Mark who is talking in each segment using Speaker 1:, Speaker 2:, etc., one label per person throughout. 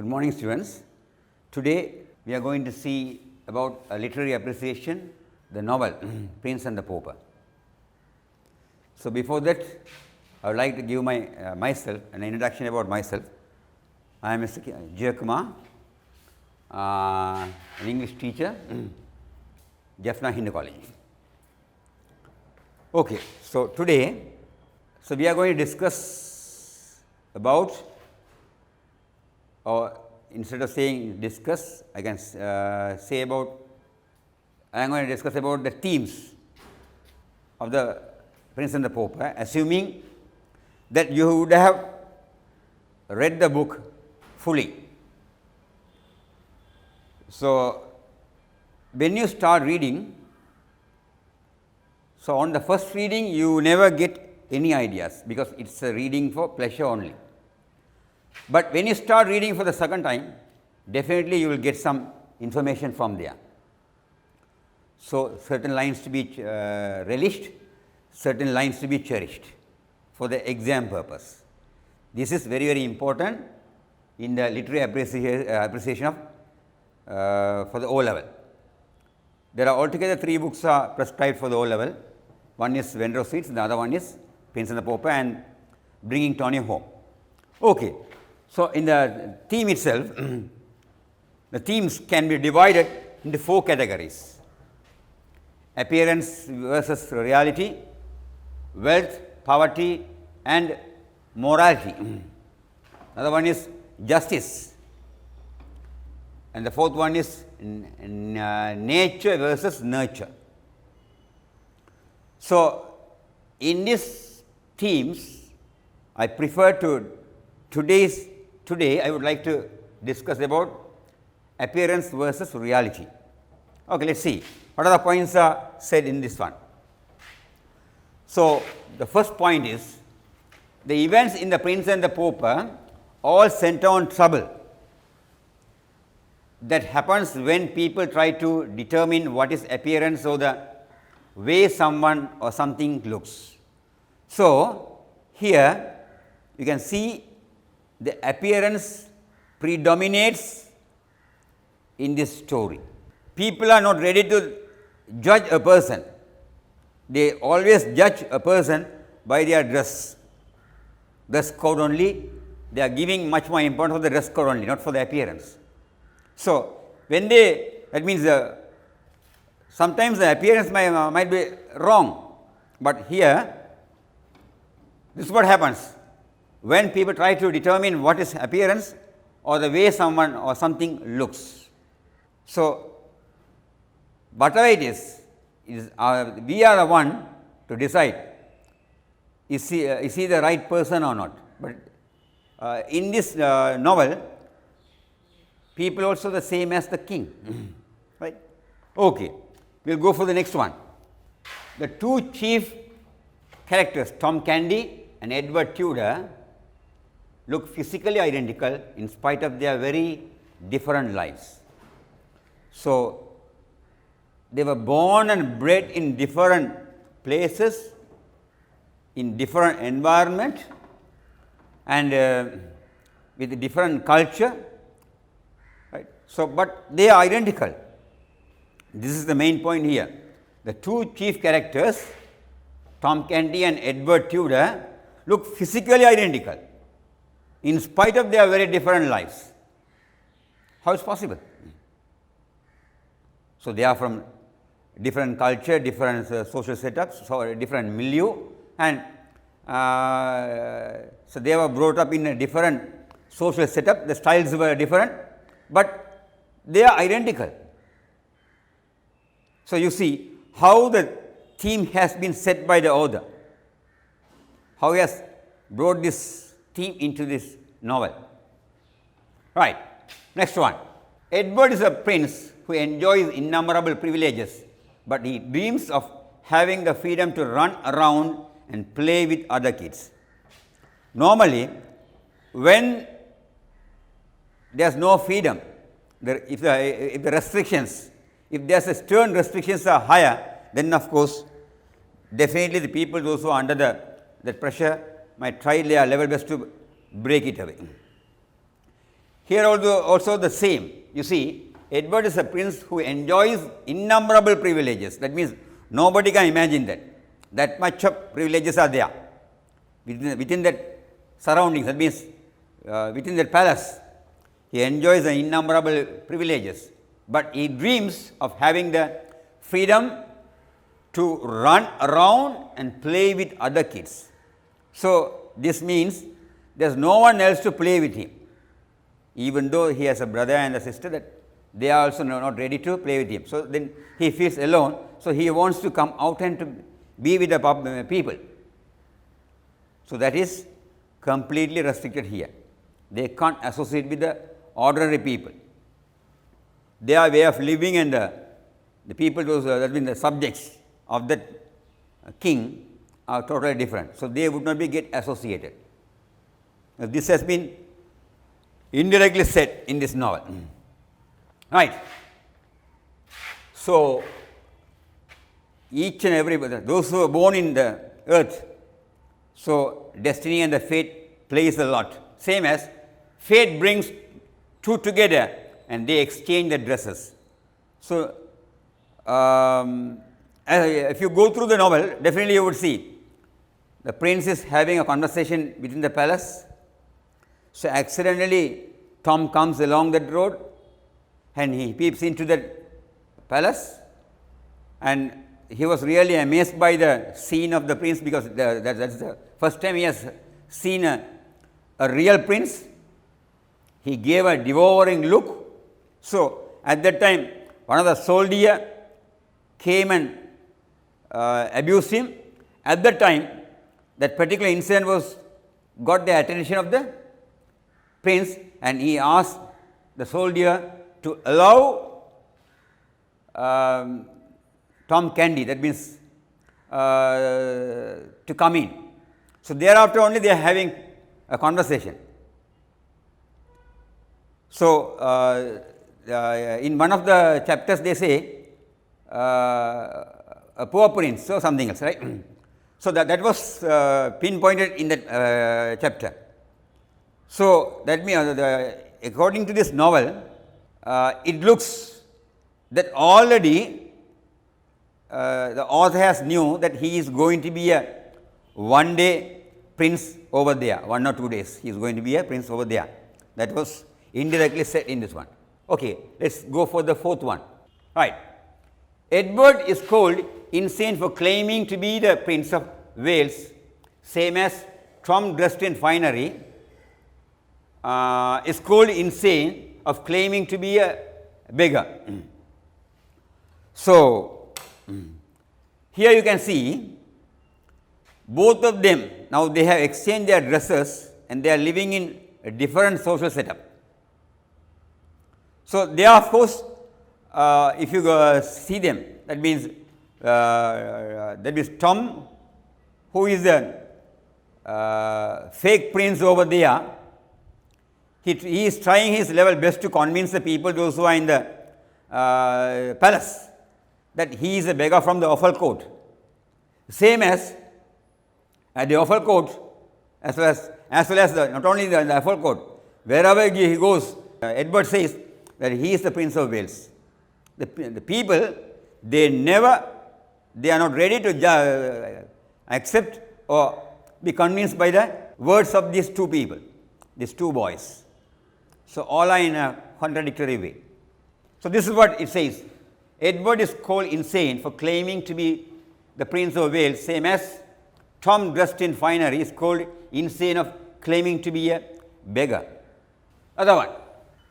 Speaker 1: Good morning, students. Today we are going to see about a literary appreciation, the novel Prince and the Pauper. So, before that I would like to give myself an introduction about myself. I am Mr. Jay Kumar, an English teacher, Jaffna Hindu College. Okay, so today, we are going to discuss about, or instead of saying discuss, I can say about, I am going to discuss about the themes of the Prince and the Pauper, assuming that you would have read the book fully. So, when you start reading, so on the first reading you never get any ideas, because it is a reading for pleasure only. But when you start reading for the second time, definitely you will get some information from there. So, certain lines to be relished, certain lines to be cherished for the exam purpose. This is very, very important in the literary appreciation of for the O level. There are altogether 3 books are prescribed for the O level. One is Vendor of Sweets, the other one is Prince and the Pauper and Bringing Tony Home. Okay. So, in the theme itself, the themes can be divided into 4 categories: appearance versus reality, wealth, poverty and morality. Another one is justice, and the fourth one is nature versus nurture. So, in these themes, I prefer to today I would like to discuss about appearance versus reality. Okay, let us see what are the points are said in this one. So, the first point is the events in the Prince and the Pauper all center on trouble that happens when people try to determine what is appearance or the way someone or something looks. So, here you can see the appearance predominates in this story. People are not ready to judge a person. They always judge a person by their dress code only. They are giving much more importance for the dress code only, not for the appearance. So, when that means sometimes the appearance might be wrong, but here this is what happens when people try to determine what is appearance or the way someone or something looks. So, whatever it is we are the one to decide is he the right person or not. But in this novel, people also the same as the king, right. Okay. We will go for the next one. The 2 chief characters, Tom Candy and Edward Tudor, look physically identical in spite of their very different lives. So, they were born and bred in different places, in different environment and with different culture, right. So, but they are identical. This is the main point here. The 2 chief characters, Tom Candy and Edward Tudor, look physically identical in spite of their very different lives. How is possible? So, they are from different culture, different social setups, so different milieu, and so they were brought up in a different social setup. The styles were different, but they are identical. So, you see how the theme has been set by the author, how he has brought this theme into this novel. Right. Next one. Edward is a prince who enjoys innumerable privileges, but he dreams of having the freedom to run around and play with other kids. Normally, when there is no freedom, if the restrictions, if there is stern restrictions are higher, then of course, definitely the people those who are under the pressure might try their level best to break it away. Here also the same. You see, Edward is a prince who enjoys innumerable privileges. That means nobody can imagine that. That much of privileges are there within that surroundings. That means within that palace, he enjoys the innumerable privileges. But he dreams of having the freedom to run around and play with other kids. So this means there is no one else to play with him. Even though he has a brother and a sister, that they are also not ready to play with him. So then he feels alone. So he wants to come out and to be with the people. So that is completely restricted here. They can't associate with the ordinary people. Their way of living and the people, those that mean the subjects of that king, are totally different. So they would not be get associated. Now, this has been indirectly said in this novel. Right. So each and every those who are born in the earth, so destiny and the fate plays a lot. Same as fate brings two together and they exchange the dresses. So if you go through the novel, definitely you would see the prince is having a conversation within the palace. So accidentally Tom comes along that road and he peeps into the palace, and he was really amazed by the scene of the prince, because that's the first time he has seen a real prince. He gave a devouring look. So at that time one of the soldiers came and abused him. At that time that particular incident got the attention of the prince, and he asked the soldier to allow Tom Candy, that means to come in. So thereafter only they are having a conversation. So in one of the chapters they say a poor prince or something else, right? So that was pinpointed in that chapter. So that means according to this novel, it looks that already the author has knew that he is going to be a one day prince over there, 1 or 2 days he is going to be a prince over there. That was indirectly said in this one. Okay, let us go for the fourth one. Right. Edward is called insane for claiming to be the Prince of Wales, same as Tom dressed in finery is called insane of claiming to be a beggar. So here you can see both of them, now they have exchanged their dresses and they are living in a different social setup. So they are, of course, if you see them, that means Tom, who is the fake prince over there, he is trying his level best to convince the people, those who are in the palace, that he is a beggar from the offal court. Same as at the offal court, as well as not only the offal court, wherever he goes, Edward says that he is the Prince of Wales. The people, they are not ready to accept or be convinced by the words of these two people, these two boys. So all are in a contradictory way. So this is what it says. Edward is called insane for claiming to be the Prince of Wales, same as Tom dressed in finery is called insane of claiming to be a beggar. Other one.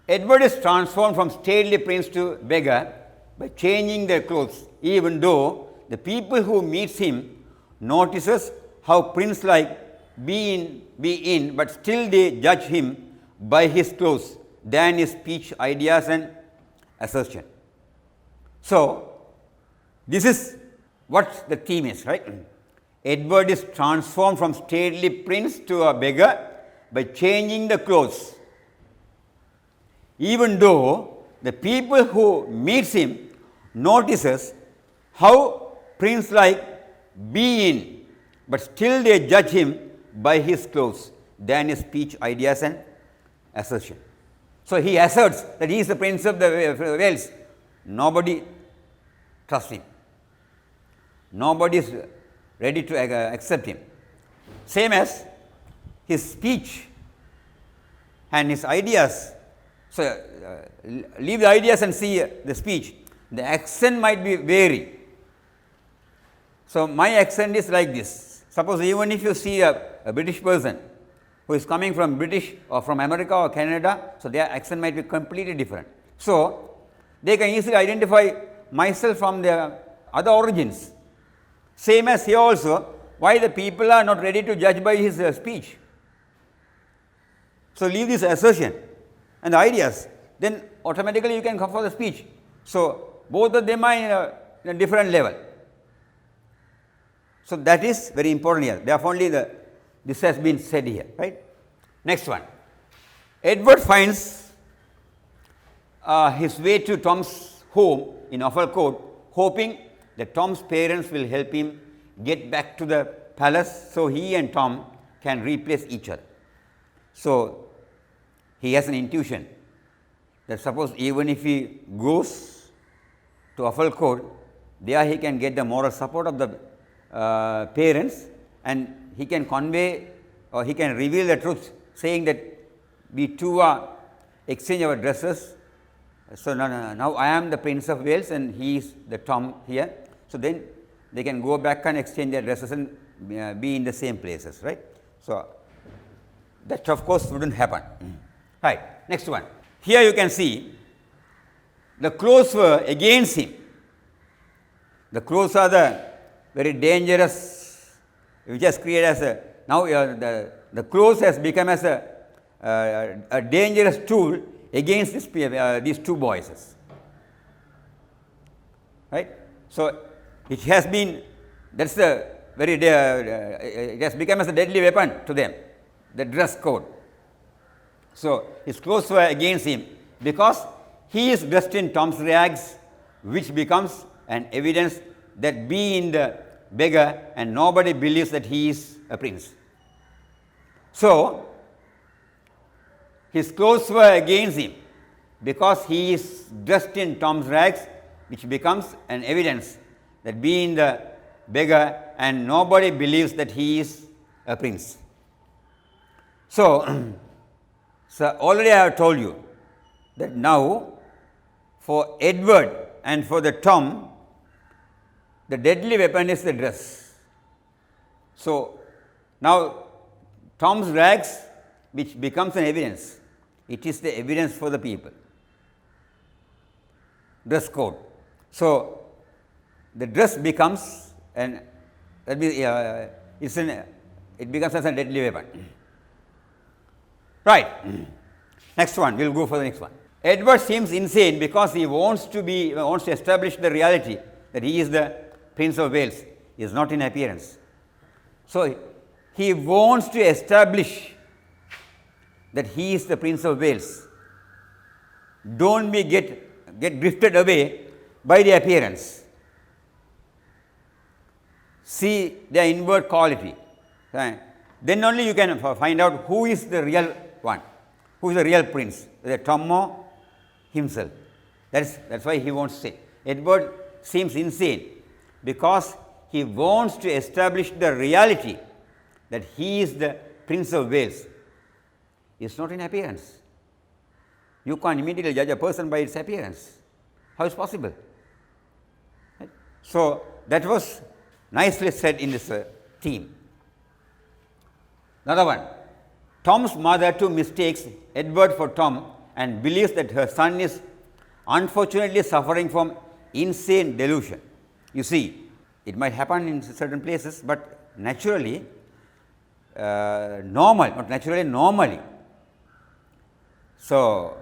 Speaker 1: Edward is transformed from stately prince to beggar by changing their clothes, even though the people who meets him notices how prince-like be in, but still they judge him by his clothes than his speech, ideas and assertion. So this is what the theme is, right? Edward is transformed from stately prince to a beggar by changing the clothes, even though the people who meets him notices how prince-like be in, but still they judge him by his clothes than his speech, ideas and assertion. So, he asserts that he is the Prince of the Wales. Nobody trusts him. Nobody is ready to accept him. Same as his speech and his ideas. So, leave the ideas and see the speech. The accent might be vary. So, my accent is like this. Suppose even if you see a British person who is coming from British or from America or Canada, so their accent might be completely different. So, they can easily identify myself from their other origins. Same as here also, why the people are not ready to judge by his speech. So, leave this assertion and the ideas, then automatically you can come for the speech. So, both of them are in a different level. So, that is very important here. Therefore, only this has been said here, right. Next one. Edward finds his way to Tom's home in Offal Court, hoping that Tom's parents will help him get back to the palace, so he and Tom can replace each other. So, he has an intuition that suppose even if he goes to Offal Court, there he can get the moral support of the parents, and he can convey or he can reveal the truth, saying that we two are exchange our dresses. So, now I am the Prince of Wales and he is the Tom here. So, then they can go back and exchange their dresses and be in the same places, right. So, that of course would not happen. Right. Next one. Here you can see the crows were against him. The crows are the very dangerous, which has created as a, now the crows has become as a dangerous tool against these two boys, right. So, it has been, that is the very, it has become as a deadly weapon to them, the dress code. So, his clothes were against him because he is dressed in Tom's rags, which becomes an evidence that being the beggar and nobody believes that he is a prince. So, his clothes were against him because he is dressed in Tom's rags, which becomes an evidence that being the beggar and nobody believes that he is a prince. So, so already I have told you that now for Edward and for the Tom, the deadly weapon is the dress. So, now Tom's rags, which becomes an evidence, it is the evidence for the people, dress code. So, the dress becomes an, that means it becomes as a deadly weapon. Right. Next one, we will go for the next one. Edward seems insane because he wants to establish the reality that he is the Prince of Wales. He is not in appearance. So, he wants to establish that he is the Prince of Wales. Don't be get drifted away by the appearance. See the inward quality. Then only you can find out who is the real one, who is the real prince, the Tom or himself. That's why he wants to say. Edward seems insane because he wants to establish the reality that he is the Prince of Wales. He is not in appearance. You can't immediately judge a person by its appearance. How is possible? Right? So, that was nicely said in this theme. Another one. Tom's mother too mistakes Edward for Tom and believes that her son is unfortunately suffering from insane delusion. You see, it might happen in certain places, but naturally, not naturally, normally. So,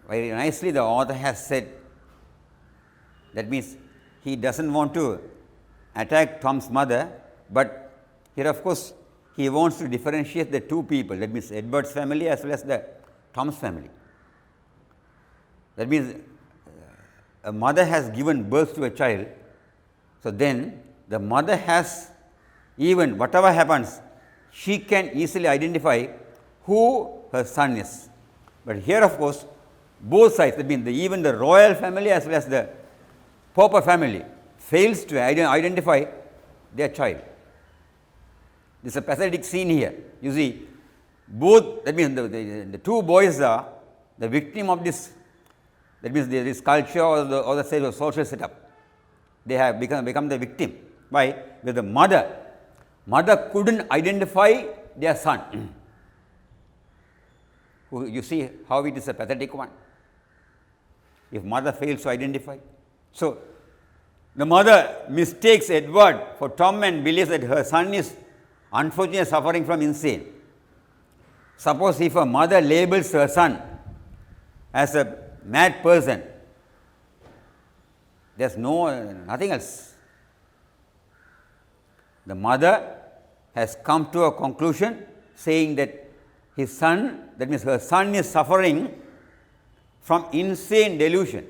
Speaker 1: very nicely the author has said, that means he does not want to attack Tom's mother, but here of course, he wants to differentiate the two people, that means Edward's family as well as the Tom's family. That means a mother has given birth to a child, so then the mother has, even whatever happens, she can easily identify who her son is. But here of course, both sides, that means even the royal family as well as the pauper family fails to identify their child. This is a pathetic scene here. You see, both, that means the two boys are the victim of this, that means this culture or the say the social setup. They have become the victim. Why? Because the mother couldn't identify their son. You see how it is a pathetic one. If mother fails to identify. So, the mother mistakes Edward for Tom and believes that her son is unfortunately suffering from insane. Suppose if a mother labels her son as a mad person, there is nothing else. The mother has come to a conclusion saying that his son, that means her son is suffering from insane delusion,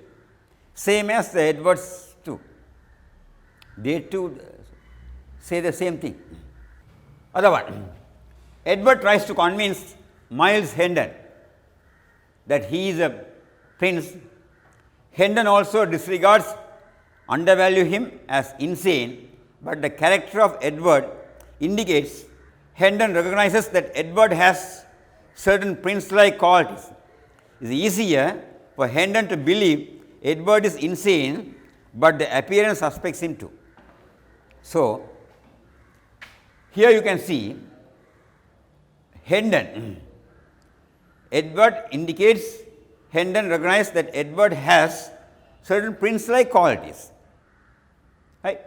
Speaker 1: same as the Edwards too. They too say the same thing. Other one, Edward tries to convince Miles Hendon that he is a prince. Hendon also disregards, undervalue him as insane, but the character of Edward indicates Hendon recognizes that Edward has certain prince-like qualities. It is easier for Hendon to believe Edward is insane, but the appearance suspects him too. So, here you can see Hendon. Edward indicates Hendon recognizes that Edward has certain prince-like qualities. Right?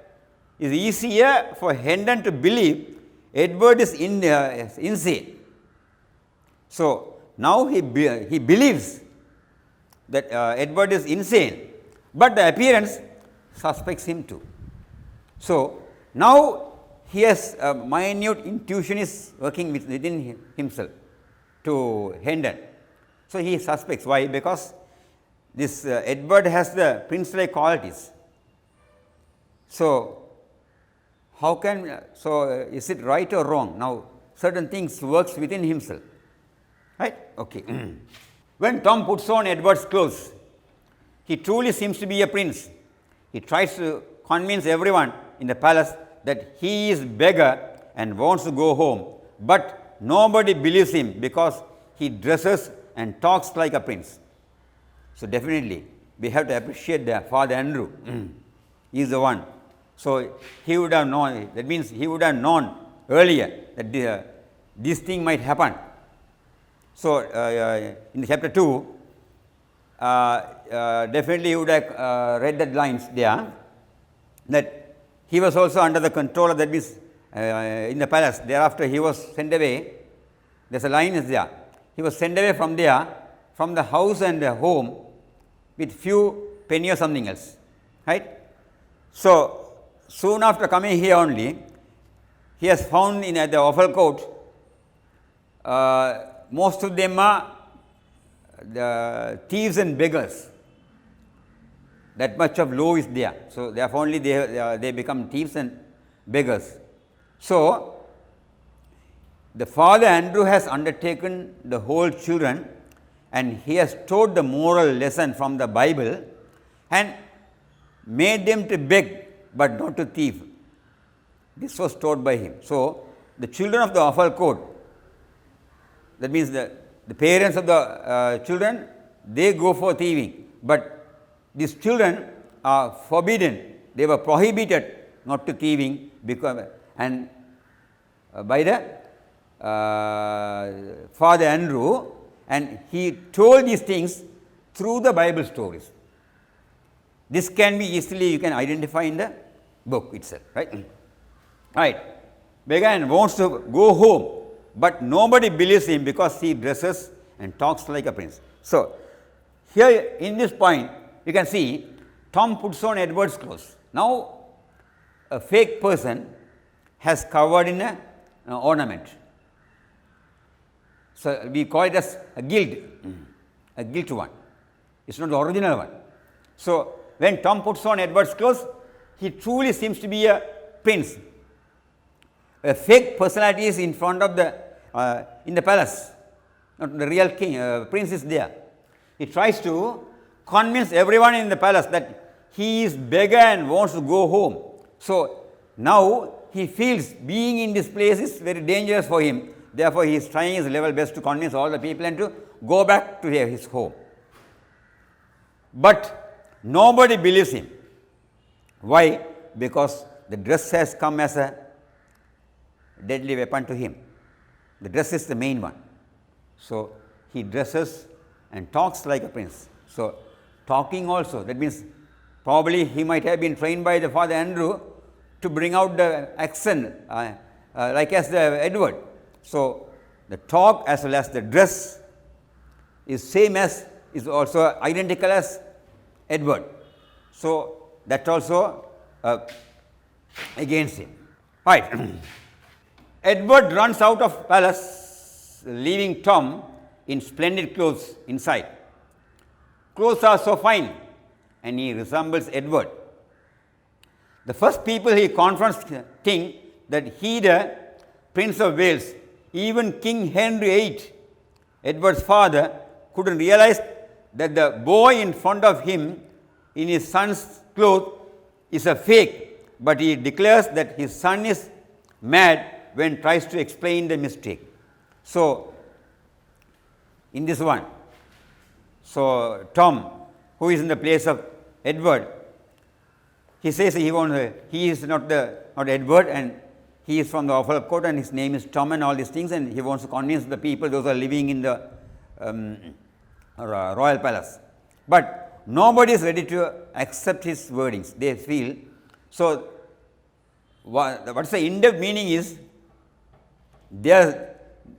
Speaker 1: It is easier for Hendon to believe Edward is insane. So, now he believes that Edward is insane, but the appearance suspects him too. So, now he has a minute intuition is working within himself to Hendon. So, he suspects. Why? Because this Edward has the prince-like qualities. So, how can, is it right or wrong? Now, certain things works within himself, right? Okay. When Tom puts on Edward's clothes, he truly seems to be a prince. He tries to convince everyone in the palace that he is beggar and wants to go home, but nobody believes him because he dresses and talks like a prince. So, definitely we have to appreciate the Father Andrew. He is the one. So, he would have known, that means he would have known earlier that this thing might happen. So, in chapter 2, definitely he would have read that lines there, that he was also under the control of, that means in the palace. Thereafter, he was sent away. There is a line is there. He was sent away from there, from the house and the home with few penny or something else, right. So, soon after coming here only, he has found in the Offal Court, most of them are the thieves and beggars. That much of law is there. So, therefore, only they become thieves and beggars. So, the Father Andrew has undertaken the whole children and he has taught the moral lesson from the Bible and made them to beg, but not to thieve. This was taught by him. So, the children of the Offal Court, that means the parents of the children, they go for thieving, but these children are forbidden, they were prohibited not to thieving because, and by the Father Andrew, and he told these things through the Bible stories. This can be easily, you can identify in the book itself, right. Right. Beggar wants to go home, but nobody believes him because he dresses and talks like a prince. So, here in this point, you can see Tom puts on Edward's clothes. Now, a fake person has covered in an ornament. So, we call it as a gilt one. It is not the original one. So, when Tom puts on Edward's clothes, he truly seems to be a prince. A fake personality is in front of the in the palace. Not the real king, prince is there. He tries to convince everyone in the palace that he is beggar and wants to go home. So now he feels being in this place is very dangerous for him. Therefore, he is trying his level best to convince all the people and to go back to his home. But nobody believes him. Why? Because the dress has come as a deadly weapon to him. The dress is the main one. So he dresses and talks like a prince. So talking also, that means probably he might have been trained by the Father Andrew to bring out the accent like as the Edward. So the talk as well as the dress is same as, is also identical as Edward. So that also against him. Right. Edward runs out of palace, leaving Tom in splendid clothes inside. Clothes are so fine, and he resembles Edward. The first people he confronts think that he, the Prince of Wales, even King Henry VIII, Edward's father, couldn't realize that the boy in front of him in his son's clothes is a fake, but he declares that his son is mad when tries to explain the mistake. So in this one, so Tom, who is in the place of Edward, he says he is not Edward, and he is from the awful court, and his name is Tom, and all these things, and he wants to convince the people, those who are living in the royal palace. But nobody is ready to accept his wordings. They feel so. What's the in-depth meaning is they are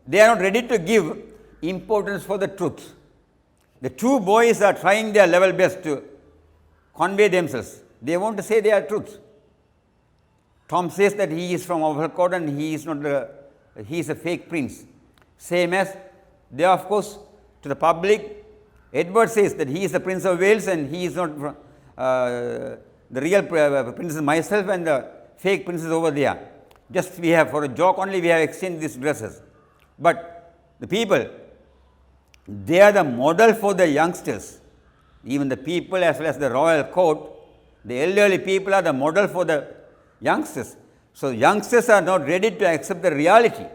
Speaker 1: not ready to give importance for the truth. The two boys are trying their level best to convey themselves. They want to say their truth. Tom says that he is from our court and he is a fake prince. Same as they, of course, to the public, Edward says that he is the Prince of Wales and he is not the real prince is myself and the fake prince is over there. Just we have, for a joke only, we have exchanged these dresses. But the people, they are the model for the youngsters. Even the people as well as the royal court, the elderly people are the model for the youngsters. So youngsters are not ready to accept the reality.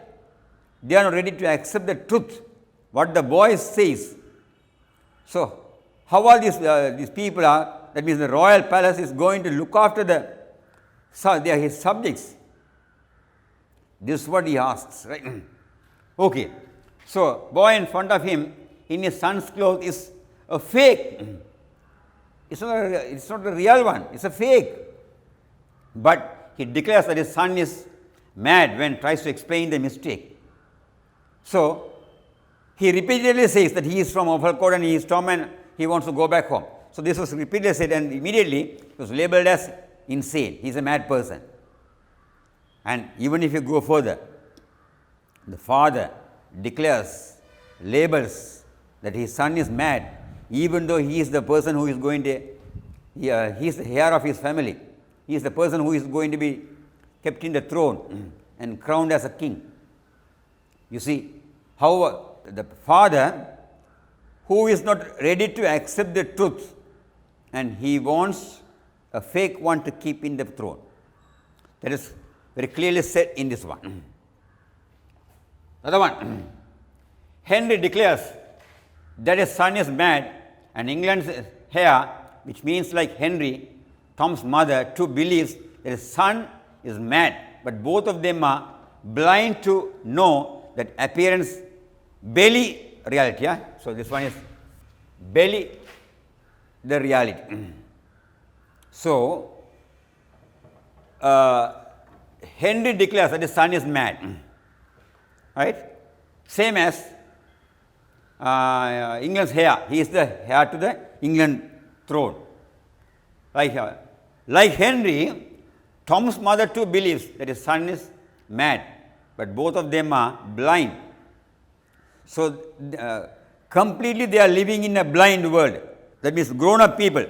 Speaker 1: They are not ready to accept the truth, what the boy says. So how all these people are, that means the royal palace is going to look after they are his subjects. This is what he asks, right? Okay. So boy in front of him in his son's clothes is a fake. It's not the real one. It's a fake. But he declares that his son is mad when tries to explain the mistake. So he repeatedly says that he is from Offal and he is Tom and he wants to go back home. So this was repeatedly said and immediately he was labeled as insane. He is a mad person. And even if you go further, the father declares, labels that his son is mad, even though he is the person who is going to, he is the heir of his family. He is the person who is going to be kept in the throne and crowned as a king. You see how the father, who is not ready to accept the truth, and he wants a fake one to keep in the throne. That is very clearly said in this one. Another one. Henry declares that his son is mad, and England's heir, which means like Henry, Tom's mother, too believes that his son is mad, but both of them are blind to know that appearance belly reality. Yeah? So this one is belly the reality. So Henry declares that his son is mad, right? Same as England's heir. He is the heir to the England throne. Like Henry, Tom's mother too believes that his son is mad, but both of them are blind. So completely they are living in a blind world. That means grown-up people.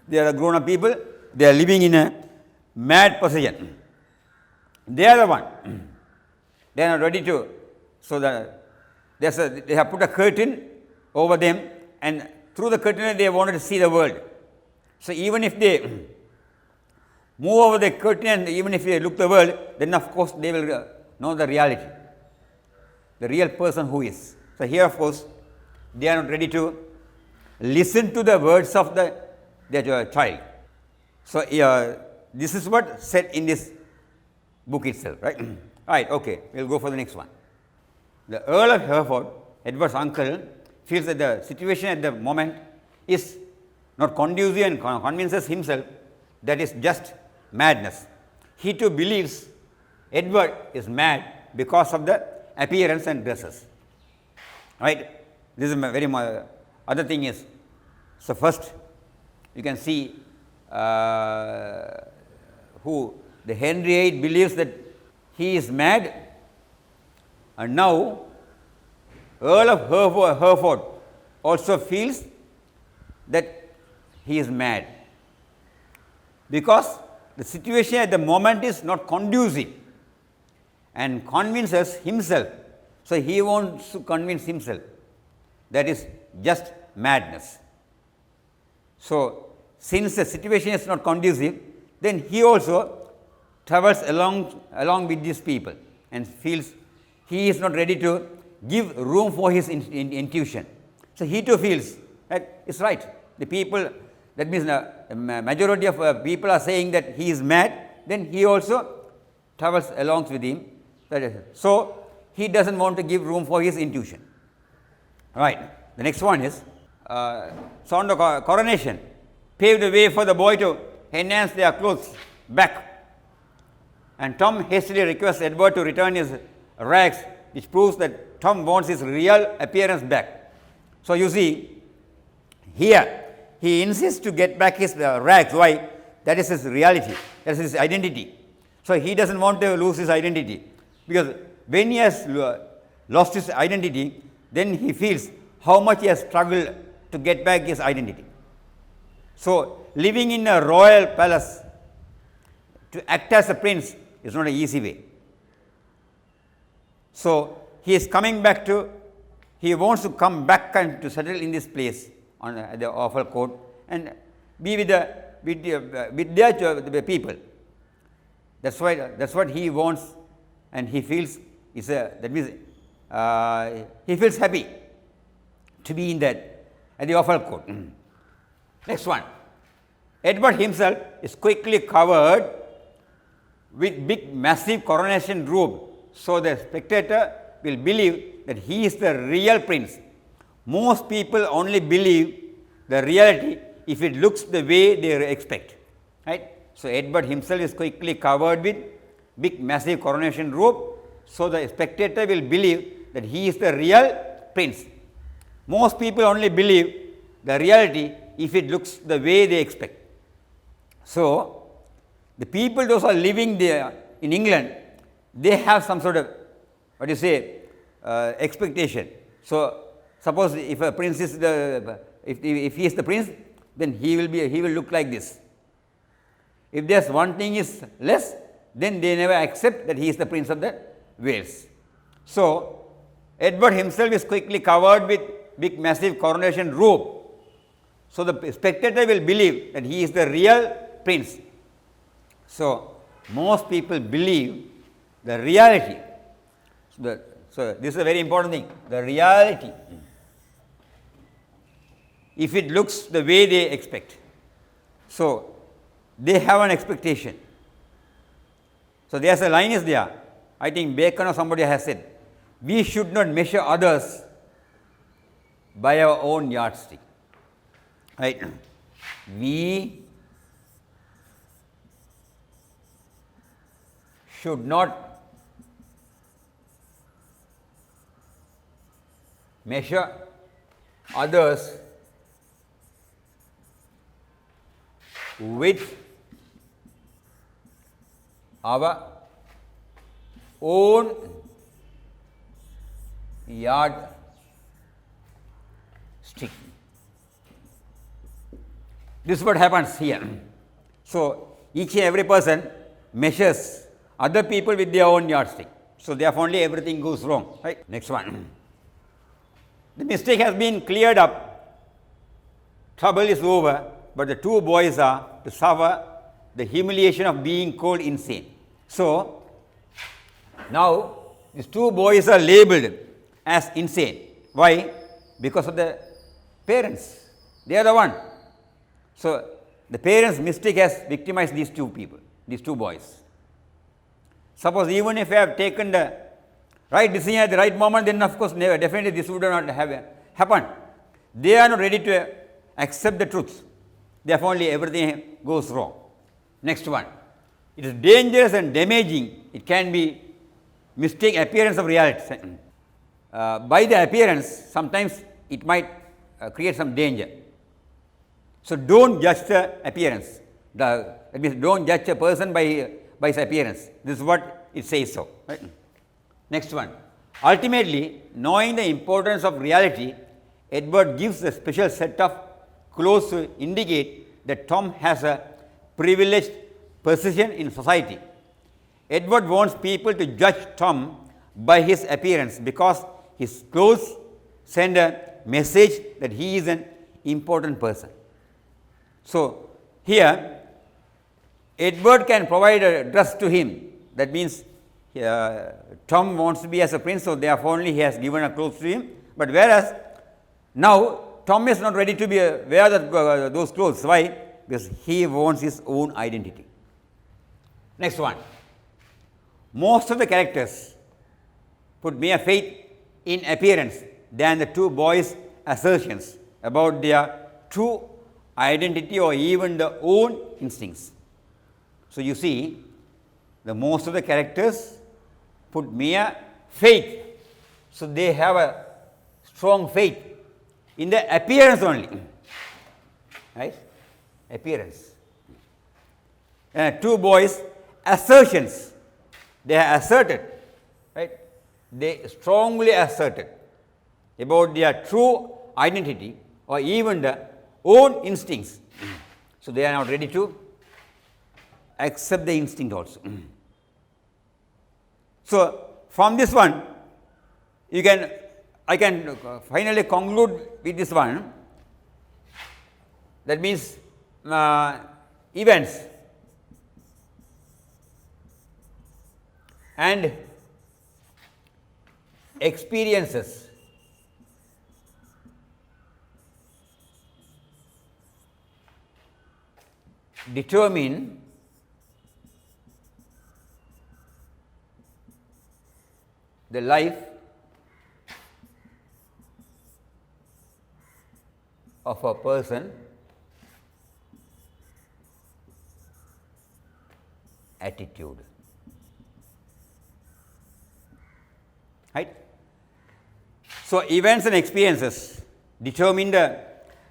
Speaker 1: They are grown-up people. They are living in a mad position. They are the one. They are not ready to. So the they have put a curtain over them, and through the curtain they wanted to see the world. So even if they move over the curtain and even if they look the world, then of course they will know the reality, the real person who is. So here of course they are not ready to listen to the words of their child. So this is what said in this book itself, right? Right, okay, we will go for the next one. The Earl of Hereford, Edward's uncle, feels that the situation at the moment is not conducive and convinces himself that is just madness. He too believes Edward is mad because of the appearance and dresses. Right? This is very other thing is, so first you can see who the Henry VIII believes that he is mad, and now Earl of Hereford also feels that he is mad because the situation at the moment is not conducive, and convinces himself. So he wants to convince himself that is just madness. So since the situation is not conducive, then he also travels along with these people and feels he is not ready to give room for his intuition. So he too feels that it's right. The people, that means the majority of people are saying that he is mad, then he also travels along with him. So he doesn't want to give room for his intuition. Right. The next one is, so on the coronation, paved the way for the boy to enhance their clothes back, and Tom hastily requests Edward to return his rags, which proves that Tom wants his real appearance back. So you see, here he insists to get back his rags. Why? That is his reality, that is his identity. So he doesn't want to lose his identity, because when he has lost his identity, then he feels how much he has struggled to get back his identity. So living in a royal palace to act as a prince is not an easy way. So he is coming back to, he wants to come back and to settle in this place on the awful court and be with the people. That's what he wants, and he feels is that means he feels happy to be in that at the awful court. Next one, Edward himself is quickly covered with big massive coronation robe, so the spectator will believe that he is the real prince. Most people only believe the reality if it looks the way they expect. Right? So Edward himself is quickly covered with big massive coronation robe, so the spectator will believe that he is the real prince. Most people only believe the reality if it looks the way they expect. So the people, those who are living there in England, they have some sort of, what do you say, expectation. So suppose if a prince is if he is the prince, then he will look like this. If there's one thing is less, then they never accept that he is the Prince of the Wales. So Edward himself is quickly covered with big massive coronation robe, so the spectator will believe that he is the real prince. So most people believe the reality. So this is a very important thing, the reality, if it looks the way they expect. So they have an expectation. So there's a line is there, I think Bacon or somebody has said, we should not measure others by our own yardstick. Right? We should not measure others with our own yardstick. This is what happens here. So each and every person measures other people with their own yardstick. So therefore only everything goes wrong. Right? Next one. The mistake has been cleared up, trouble is over, but the two boys are to suffer the humiliation of being called insane. So, now these two boys are labeled as insane. Why? Because of the parents. They are the one. So, the parents' mistake has victimized these two people, these two boys. Suppose even if I have taken the right decision at the right moment, then of course never, definitely this would not have happened. They are not ready to accept the truth. Therefore, only everything goes wrong. Next one. It is dangerous and damaging. It can be mistake appearance of reality. By the appearance, sometimes it might create some danger. So, don't judge the appearance. That means, don't judge a person by his appearance. This is what it says so. Right? Next one. Ultimately, knowing the importance of reality, Edward gives a special set of clues to indicate that Tom has a privileged position in society. Edward wants people to judge Tom by his appearance because his clothes send a message that he is an important person. So, here Edward can provide a dress to him. That means, Tom wants to be as a prince, so therefore only he has given a clothes to him. But whereas now Tom is not ready to wear those clothes. Why? Because he wants his own identity. Next one. Most of the characters put mere faith in appearance than the two boys' assertions about their true identity or even their own instincts. So, you see, the most of the characters put mere faith. So, they have a strong faith in the appearance only, right? Appearance. Two boys' assertions, they are asserted, right? They strongly asserted about their true identity or even the own instincts. So, they are not ready to accept the instinct also. So, from this one, I can finally conclude with this one. That means, events and experiences determine the life of a person attitude, right. So, events and experiences determine the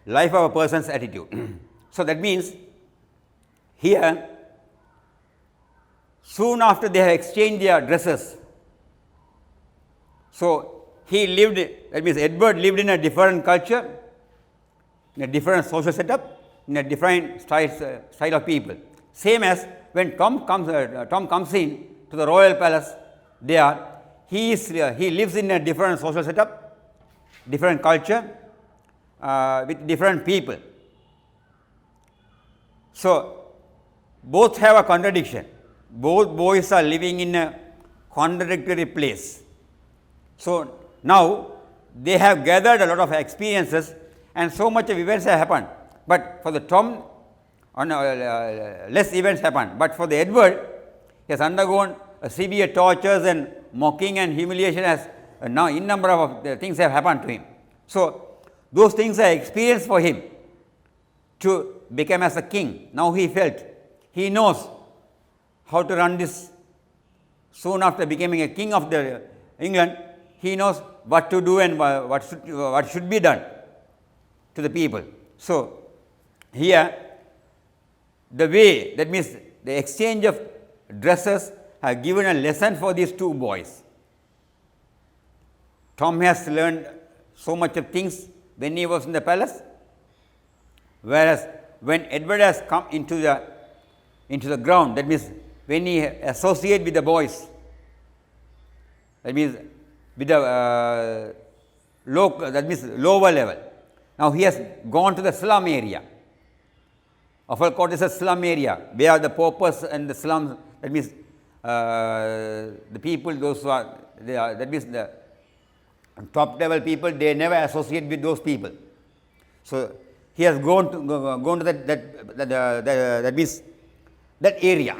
Speaker 1: life of a person's attitude. So, that means, here soon after they have exchanged their dresses, so he lived, that means Edward lived in a different culture, in a different social setup, in a different style of people. Same as when Tom comes in to the royal palace, there he lives in a different social setup, different culture, with different people. So, both have a contradiction. Both boys are living in a contradictory place. So, now they have gathered a lot of experiences and so much of events have happened, but for the Tom less events happened, but for the Edward, he has undergone severe tortures and mocking and humiliation as now in number of things have happened to him. So, those things are experience for him to become as a king. Now he felt, he knows how to run this. Soon after becoming a king of the England, he knows what to do and what should be done to the people. So, here the way, that means the exchange of dresses have given a lesson for these two boys. Tom has learned so much of things when he was in the palace, whereas when Edward has come into the ground, that means when he associate with the boys, that means with the that means lower level. Now he has gone to the slum area. Offal Court is a slum area where the paupers and the slums, that means the people, those who are, that means the top level people, they never associate with those people. So he has gone to that means that area.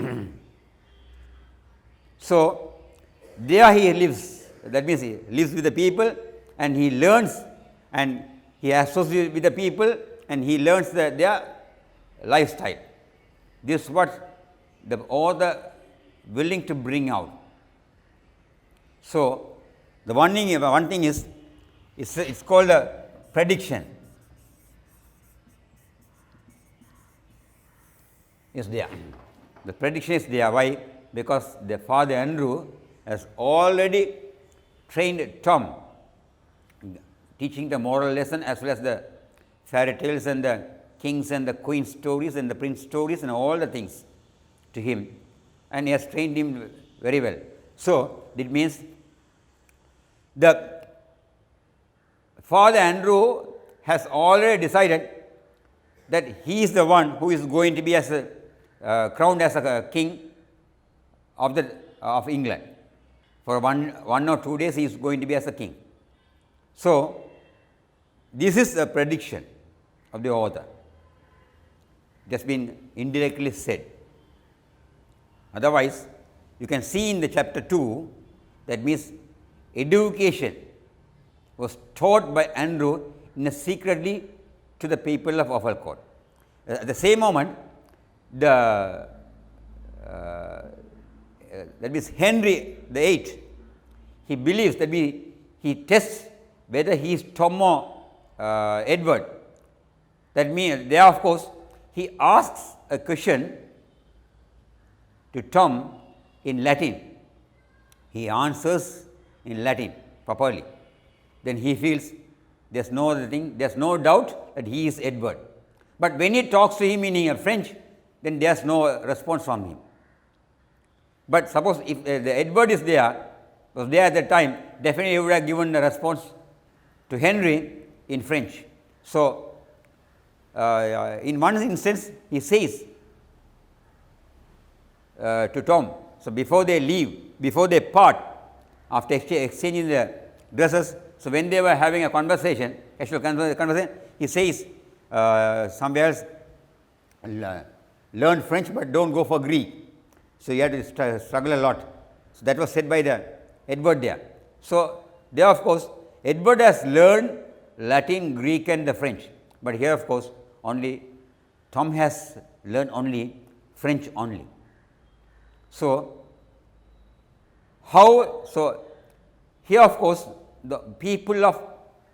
Speaker 1: So there he lives, that means he lives with the people and he learns and he associates with the people and he learns their lifestyle. This is what the author willing to bring out. So the one thing is, it's called a prediction. Is there. The prediction is there. Why? Because the Father Andrew has already trained Tom, teaching the moral lesson as well as the fairy tales and the kings and the queen stories and the prince stories and all the things to him, and he has trained him very well. So it means the Father Andrew has already decided that he is the one who is going to be crowned as a king of England. For one or 2 days he is going to be as a king. So this is a prediction of the author. It has been indirectly said. Otherwise, you can see in the chapter 2, that means education was taught by Andrew secretly to the people of Offal Court. At the same moment, that means Henry VIII, he believes that he tests whether he is Tom or Edward. That means, there of course, he asks a question to Tom in Latin. He answers in Latin properly. Then he feels there is no other thing, there is no doubt that he is Edward. But when he talks to him in French, then there is no response from him. But suppose if the Edward is there, was there at the time, definitely he would have given the response to Henry in French. So in one instance, he says to Tom, so before they leave, before they part, after exchanging the dresses, so when they were having a conversation, he says somewhere else, learn French but don't go for Greek. So he had to struggle a lot. So that was said by the Edward there. So there of course, Edward has learned Latin, Greek and the French, but here of course only Tom has learned only French only. So so here of course the people of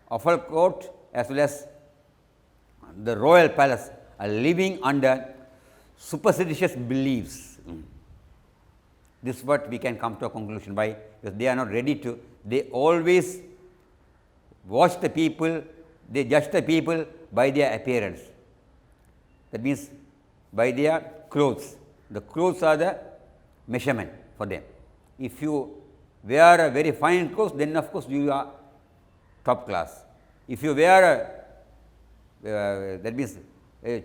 Speaker 1: Offal Court as well as the royal palace are living under superstitious beliefs. This is what we can come to a conclusion by, because they are not ready to, they always watch the people, they judge the people by their appearance. That means by their clothes. The clothes are the measurement for them. If you wear a very fine clothes, then of course you are top class. If you wear that means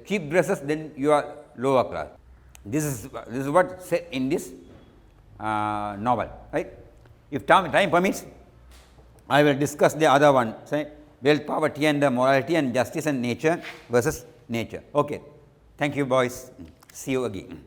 Speaker 1: cheap dresses, then you are lower class. This is what said in this novel, right? If time permits, I will discuss the other one, say wealth, poverty and the morality and justice and nature versus nature. Okay. Thank you boys. See you again.